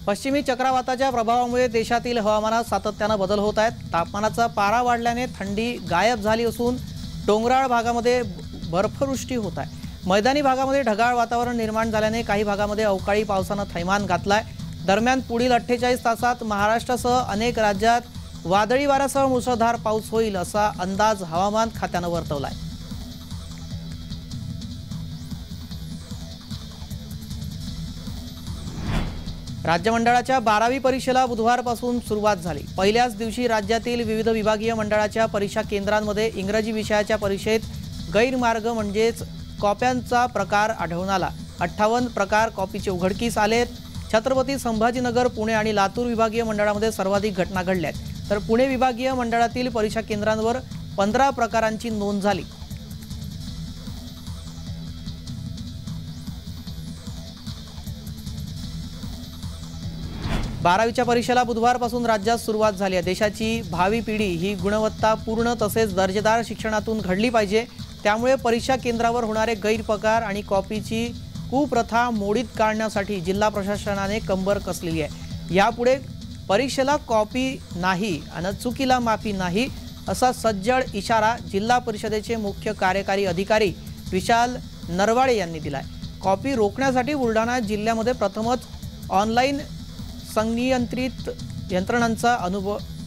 पश्चिमी चक्रवाताच्या प्रभावामुळे देशातील हवामानात सातत्याने बदल होत आहेत। तापमानाचा पारा वाढल्याने थंडी गायब झाली असून डोंगराळ भागामध्ये बर्फवृष्टी होत आहे। मैदानी भागामध्ये ढगाळ वातावरण निर्माण झाल्याने काही भागामध्ये अवकाळी पावसाने थैमान घातलाय। दरम्यान पुढील 48 तासात महाराष्ट्रासह अनेक राज्यात वादळी वाऱ्यासह मुसळधार पाऊस होईल असा अंदाज हवामान खात्याने वर्तवलाय। राज्य मंडळाच्या 12वी परीक्षेला बुधवारपासून सुरुवात झाली। पहिल्याच दिवशी राज्यातील विविध विभागीय मंडळाच्या परीक्षा केंद्रांमध्ये इंग्रजी विषयाच्या परीक्षेत गैरमार्ग म्हणजेच कॉप्यांचा प्रकार आढळून आला। 58 प्रकार कॉपीचे उघडकीस आलेत। छत्रपती संभाजीनगर, पुणे आणि लातूर विभागीय मंडळामध्ये सर्वाधिक घटना घडल्यात, तर पुणे विभागीय मंडळातील परीक्षा केंद्रांवर 15 प्रकारांची नोंद झाली। बारावीच्या परीक्षेला बुधवारपासून राज्यात सुरुवात झाली आहे। देशाची भावी पिढी ही गुणवत्तापूर्ण तसेच दर्जेदार शिक्षणातून घडली पाहिजे, त्यामुळे परीक्षा केंद्रावर होणारे गैरप्रकार आणि कॉपीची कुप्रथा मोडीत काढण्यासाठी जिल्हा प्रशासनाने कंबर कसलेली आहे। यापुढे परीक्षेला कॉपी नाही आणि चुकीला माफी नाही असा सज्जड इशारा जिल्हा परिषदेचे मुख्य कार्यकारी अधिकारी विशाल नरवाळे यांनी दिलाय। कॉपी रोखण्यासाठी बुलढाणा जिल्ह्यामध्ये प्रथमच ऑनलाईन संनियंत्रित यंत्रणांचा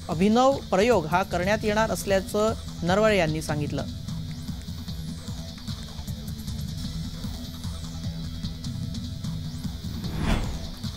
अभिनव प्रयोग हा करण्यात येणार असल्याचं नरवाळे यांनी सांगितलं।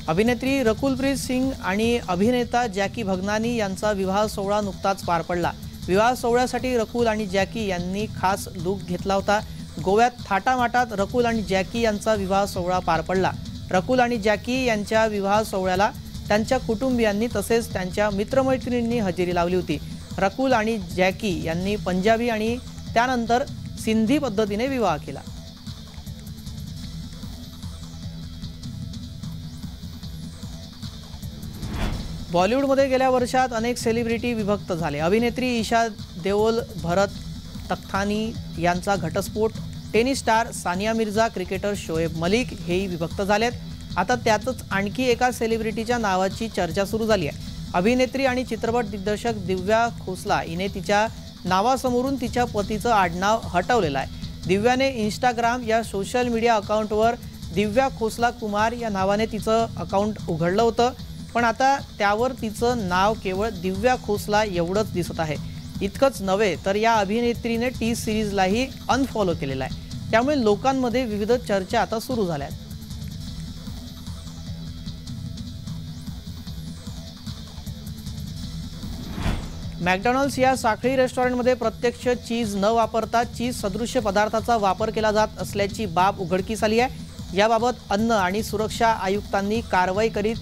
अभिनेत्री रकुलप्रीत सिंग आणि अभिनेता जॅकी भगनानी यांचा विवाह सोहळा नुकताच पार पडला। विवाह सोहळ्यासाठी रकुल आणि जॅकी यांनी खास लूक घेतला होता। गोव्यात थाटामाटात रकुल आणि जॅकी यांचा विवाह सोहळा पार पडला। रकुल आणि जॅकी यांच्या विवाह सोहळ्याला त्यांच्या कुटुंबियांनी तसेच त्यांच्या मित्रमैत्रिणींनी हजेरी लावली होती। रकुल आणि जॅकी यांनी पंजाबी आणि त्यानंतर सिंधी पद्धतीने विवाह केला। बॉलिवूडमध्ये गेल्या वर्षात अनेक सेलिब्रिटी विभक्त झाले। अभिनेत्री ईशा देओल, भरत तख्तानी यांचा घटस्फोट, tennis star Sania Mirza, cricketer Shoaib Malik हेही विभक्त झालेत। आता त्यातच आणखी एका सेलिब्रिटीच्या नावाची चर्चा सुरू झाली आहे। अभिनेत्री आणि चित्रपट दिग्दर्शक दिव्या खोसला हिने तिच्या नावासमोरून तिच्या पतीचं आडनाव हटवलेलं आहे। दिव्याने इंस्टाग्राम या सोशल मीडिया अकाउंटवर दिव्या खोसला कुमार या नावाने तिचं अकाउंट उघडलं होतं, पण आता त्यावर तिचं नाव केवळ दिव्या खोसला एवढंच दिसत आहे। इतकंच नव्हे तर या अभिनेत्रीने टी सिरीजलाही अनफॉलो केलेला आहे। त्यामुळे लोकांमध्ये विविध चर्चा आता सुरू झाल्या आहेत। मॅकडॉनल्ड्स या साखळी रेस्टॉरंटमध्ये प्रत्यक्ष चीज न वापरता चीज सदृश्य पदार्थाचा वापर केला जात असल्याची बाब उघडकीस आली आहे। याबाबत अन्न आणि सुरक्षा आयुक्तांनी कारवाई करीत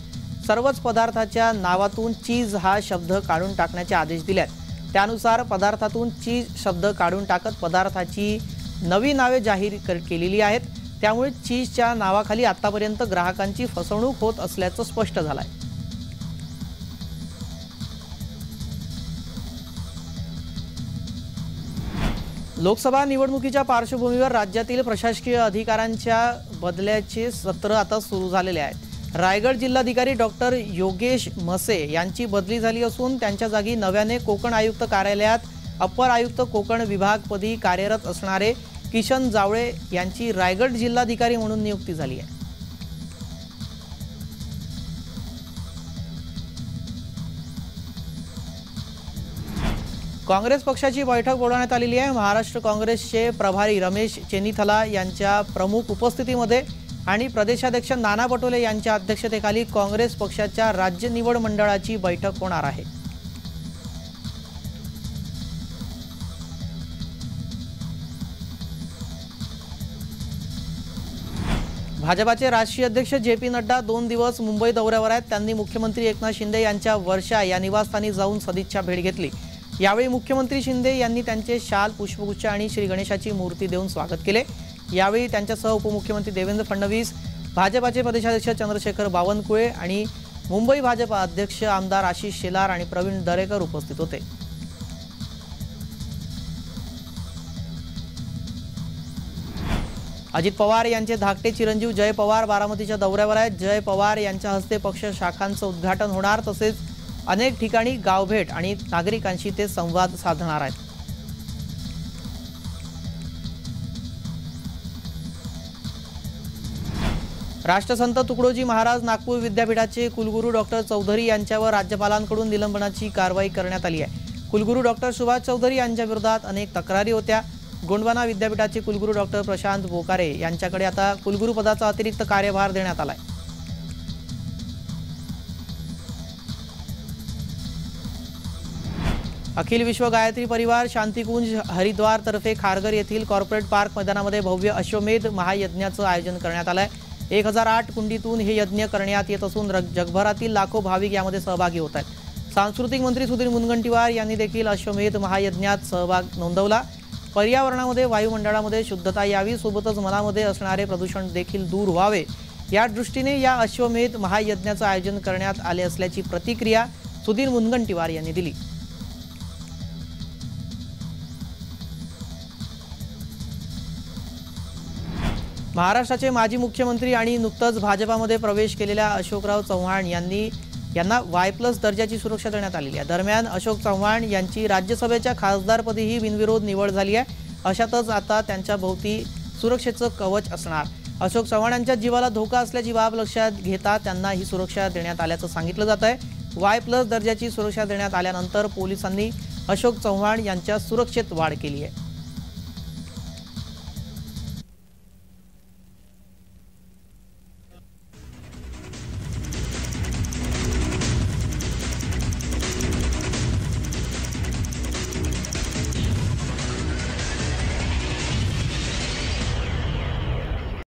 सर्वच पदार्थाच्या नावातून चीज हा शब्द काढून टाकण्याचे आदेश दिलेत। त्यानुसार पदार्थातून चीज शब्द काढून टाकत पदार्थाची नवी नावे जाहीर केलेली आहेत। त्यामुळे चीजच्या नावाखाली आतापर्यंत ग्राहकांची फसवणूक होत असल्याचं स्पष्ट झालं आहे। लोकसभा निवडणुकीच्या पार्श्वभूमीवर राज्यातील प्रशासकीय अधिकाऱ्यांच्या बदल्याचे सत्र आता सुरू झालेले आहेत। रायगड जिल्हाधिकारी डॉक्टर योगेश म्हसे यांची बदली झाली असून त्यांच्या जागी नव्याने कोकण आयुक्त कार्यालयात अपर आयुक्त कोकण विभागपदी कार्यरत असणारे किशन जावळे यांची रायगड जिल्हाधिकारी म्हणून नियुक्ती झाली आहे। काँग्रेस पक्षाची बैठक बोलावण्यात आलेली आहे। महाराष्ट्र काँग्रेसचे प्रभारी रमेश चेन्नीथला यांच्या प्रमुख उपस्थितीमध्ये आणि प्रदेशाध्यक्ष नाना पटोले यांच्या अध्यक्षतेखाली काँग्रेस पक्षाच्या राज्य निवड मंडळाची बैठक होणार आहे। भाजपाचे राष्ट्रीय अध्यक्ष जे.पी. नड्डा 2 दिवस मुंबई दौऱ्यावर आहेत। त्यांनी मुख्यमंत्री एकनाथ शिंदे यांच्या वर्षा या निवासस्थानी जाऊन सदिच्छा भेट घेतली। यावेळी मुख्यमंत्री शिंदे यांनी त्यांचे शाल, पुष्पगुच्छ आणि श्री गणेशाची मूर्ती देऊन स्वागत केले। यावेळी त्यांच्यासह उपमुख्यमंत्री देवेंद्र फडणवीस, भाजपाचे प्रदेशाध्यक्ष चंद्रशेखर बावनकुळे आणि मुंबई भाजपा अध्यक्ष आमदार आशिष शेलार आणि प्रवीण दरेकर उपस्थित होते। अजित पवार यांचे धाकटे चिरंजीव जय पवार बारामतीच्या दौऱ्यावर आहेत। जय पवार यांच्या हस्ते पक्ष शाखांचं उद्घाटन होणार, तसेच अनेक ठिकाणी गावभेट आणि नागरिकांशी ते संवाद साधणार आहेत। राष्ट्रसंत तुकडोजी महाराज नागपूर विद्यापीठाचे कुलगुरू डॉक्टर चौधरी यांच्यावर राज्यपालांकडून निलंबनाची कारवाई करण्यात आली आहे। कुलगुरू डॉक्टर सुभाष चौधरी यांच्या विरोधात अनेक तक्रारी होत्या। गोंडवाना विद्यापीठाचे कुलगुरू डॉक्टर प्रशांत बोकारे यांच्याकडे आता कुलगुरू पदाचा अतिरिक्त कार्यभार देण्यात आलाय। अखिल विश्व गायत्री परिवार शांतिकुंज हरिद्वार तर्फे खारघर येथील कॉर्पोरेट पार्क मैदानामध्ये भव्य अश्वमेध महायज्ञाचं आयोजन करण्यात आलंय। 1008 कुंडीतून हे यज्ञ करण्यात येत असून जगभरातील लाखो भाविक यामध्ये सहभागी होत आहेत। सांस्कृतिक मंत्री सुधीर मुनगंटीवार यांनी देखील अश्वमेध महायज्ञात सहभाग नोंदवला। पर्यावरणामध्ये वायुमंडळामध्ये शुद्धता यावी, सोबतच मनामध्ये असणारे प्रदूषण देखील दूर व्हावे या दृष्टीने या अश्वमेध महायज्ञाचं आयोजन करण्यात आले असल्याची प्रतिक्रिया सुधीर मुनगंटीवार यांनी दिली। महाराष्ट्राचे माजी मुख्यमंत्री आणि नुकतंच भाजपामध्ये प्रवेश केलेल्या अशोकराव चव्हाण यांना Y+ दर्जाची सुरक्षा देण्यात आलेली आहे। दरम्यान अशोक चव्हाण यांची राज्यसभेच्या खासदारपदीही बिनविरोध निवड झाली आहे। अशातच आता त्यांच्या भोवती सुरक्षेचं कवच असणार। अशोक चव्हाण यांच्या जीवाला धोका असल्याची बाब लक्षात घेता त्यांना ही सुरक्षा देण्यात आल्याचं सांगितलं जात आहे। Y+ दर्जाची सुरक्षा देण्यात आल्यानंतर पोलिसांनी अशोक चव्हाण यांच्या सुरक्षेत वाढ केली आहे।